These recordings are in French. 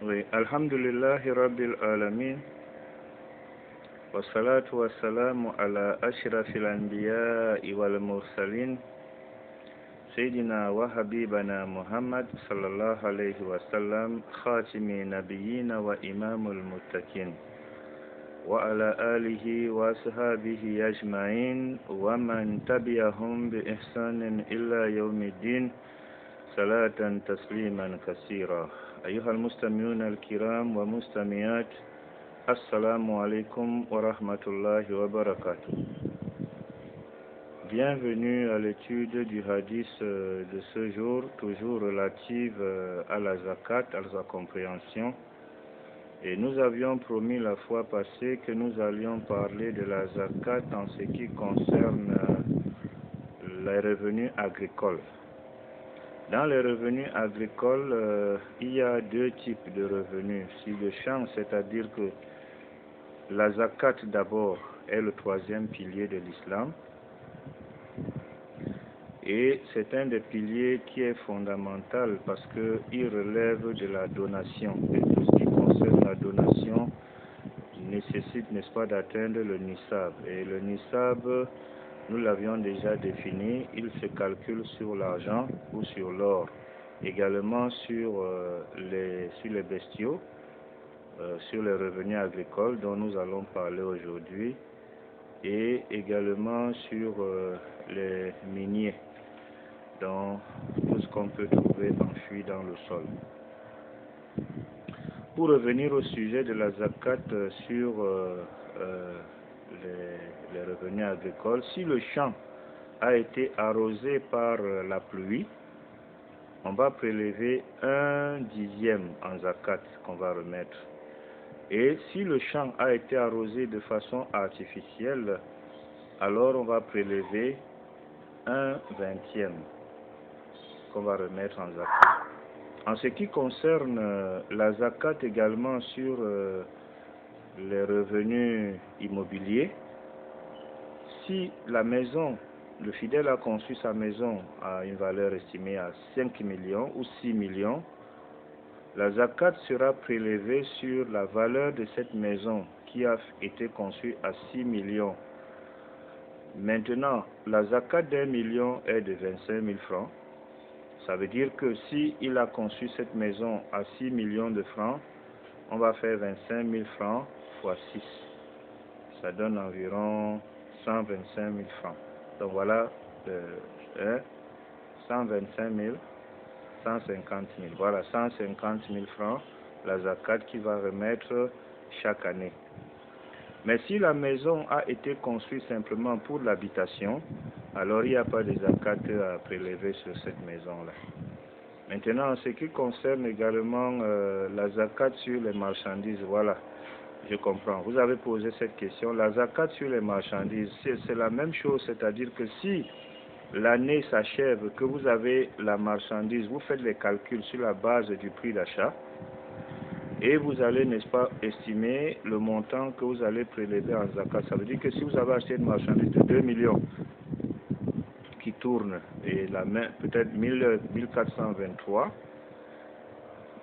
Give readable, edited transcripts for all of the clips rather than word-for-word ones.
Oui, Alhamdulillahi Rabbil Alamin. Wassalatu wassalamu ala ashrafil anbiya'i wal mursalin. Sayyidina wa habibana Muhammad sallallahu alayhi wa sallam. Khatimi nabiyyina wa imamul muttaqin. Wa ala alihi wa sahabihi ajma'in. Wa man tabi'ahum bi ihsanin illa yawmiddin. Salatan tasliman kasira. أيها المستمعون الكرام ومستمعات السلام عليكم ورحمة الله وبركاته. Bienvenue à l'étude du hadith de ce jour, toujours relative à la zakat, à sa compréhension. Et nous avions promis la fois passée que nous allions parler de la zakat en ce qui concerne les revenus agricoles. Dans les revenus agricoles, il y a deux types de revenus. Si le champ, c'est-à-dire que la zakat d'abord est le troisième pilier de l'islam. Et c'est un des piliers qui est fondamental parce qu'il relève de la donation. Et tout ce qui concerne la donation nécessite, n'est-ce pas, d'atteindre le nisab. Et le nisab, nous l'avions déjà défini, il se calcule sur l'argent ou sur l'or, également sur les bestiaux, sur les revenus agricoles dont nous allons parler aujourd'hui, et également sur les miniers, dans tout ce qu'on peut trouver enfoui dans le sol. Pour revenir au sujet de la zakat sur les revenus agricoles, si le champ a été arrosé par la pluie, on va prélever 1/10 en zakat qu'on va remettre. Et si le champ a été arrosé de façon artificielle, alors on va prélever 1/20 qu'on va remettre en zakat. En ce qui concerne la zakat également sur les revenus immobiliers, si la maison, le fidèle a conçu sa maison à une valeur estimée à 5 millions ou 6 millions, la zakat sera prélevée sur la valeur de cette maison qui a été conçue à 6 millions. Maintenant, la zakat d'1 million est de 25 000 francs. Ça veut dire que si il a conçu cette maison à 6 millions de francs, on va faire 25 000 francs fois 6. Ça donne environ 125 000 francs. Donc voilà, 125 000, 150 000. Voilà, 150 000 francs, la zakat qui va remettre chaque année. Mais si la maison a été construite simplement pour l'habitation, alors il n'y a pas de zakat à prélever sur cette maison-là. Maintenant, en ce qui concerne également la zakat sur les marchandises, voilà, je comprends. Vous avez posé cette question. La zakat sur les marchandises, c'est la même chose, c'est-à-dire que si l'année s'achève, que vous avez la marchandise, vous faites les calculs sur la base du prix d'achat, et vous allez, n'est-ce pas, estimer le montant que vous allez prélever en zakat. Ça veut dire que si vous avez acheté une marchandise de 2 millions qui tourne, et la main peut-être 1423,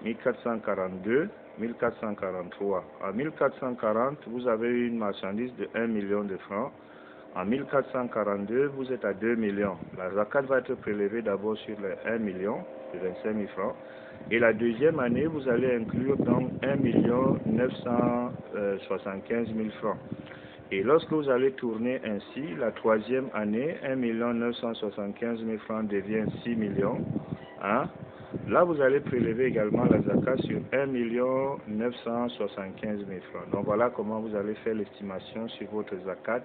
1442, 1443. En 1440, vous avez une marchandise de 1 million de francs. En 1442, vous êtes à 2 millions. La zakat va être prélevée d'abord sur les 1 million de 25 000 francs. Et la deuxième année, vous allez inclure donc 1 975 000 francs. Et lorsque vous allez tourner ainsi, la troisième année, 1 975 000 francs devient 6 millions. Hein? Là, vous allez prélever également la zakat sur 1 975 000 francs. Donc voilà comment vous allez faire l'estimation sur votre zakat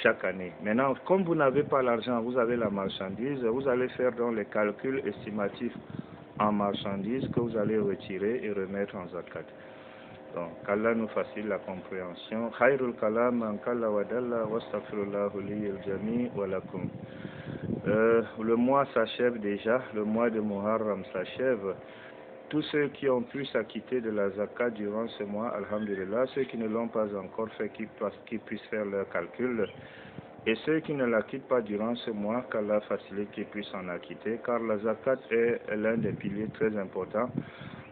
chaque année. Maintenant, comme vous n'avez pas l'argent, vous avez la marchandise, vous allez faire donc les calculs estimatifs en marchandises que vous allez retirer et remettre en zakat. Donc, qu'Allah nous facilite la compréhension. Khairul kalam man kalla wa dalla wa astaghfirullahu li al-jami wa lakum. Le mois s'achève déjà, le mois de Muharram s'achève. Tous ceux qui ont pu s'acquitter de la zakat durant ce mois, alhamdulillah, ceux qui ne l'ont pas encore fait, qu'ils puissent faire leur calcul. Et ceux qui ne l'acquittent pas durant ce mois, qu'Allah facilite qu'ils puissent en acquitter, car la zakat est l'un des piliers très importants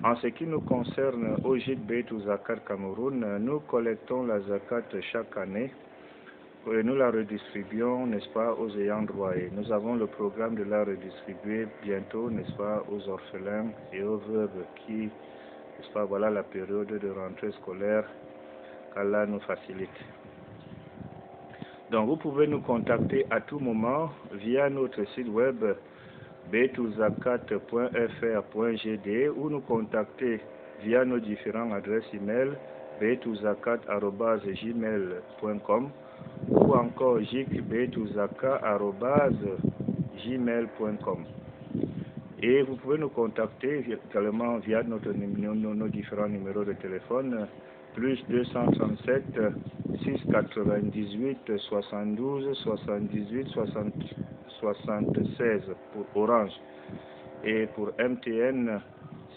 En ce qui nous concerne, au gîte Beitou Zakat Cameroun, nous collectons la zakat chaque année et nous la redistribuons, n'est-ce pas, aux ayants droit. Et nous avons le programme de la redistribuer bientôt, n'est-ce pas, aux orphelins et aux veuves qui, n'est-ce pas, voilà la période de rentrée scolaire qu'Allah nous facilite. Donc vous pouvez nous contacter à tout moment via notre site web beitouzakat.fr.gd ou nous contacter via nos différentes adresses email beitouzakat@gmail.com ou encore jikbeitouzaka@gmail.com. Et vous pouvez nous contacter également via nos différents numéros de téléphone plus 237 698 72 78 76 pour Orange et pour MTN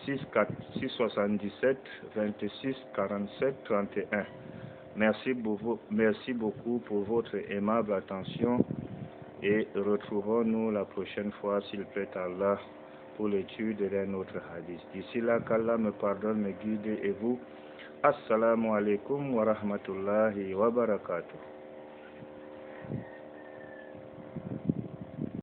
677 26 47 31. Merci beaucoup pour votre aimable attention et retrouvons-nous la prochaine fois s'il plaît à Allah pour l'étude d'un autre hadith. D'ici là, qu'Allah me pardonne, me guide et vous. Assalamu alaikum wa rahmatullahi wa barakatuh.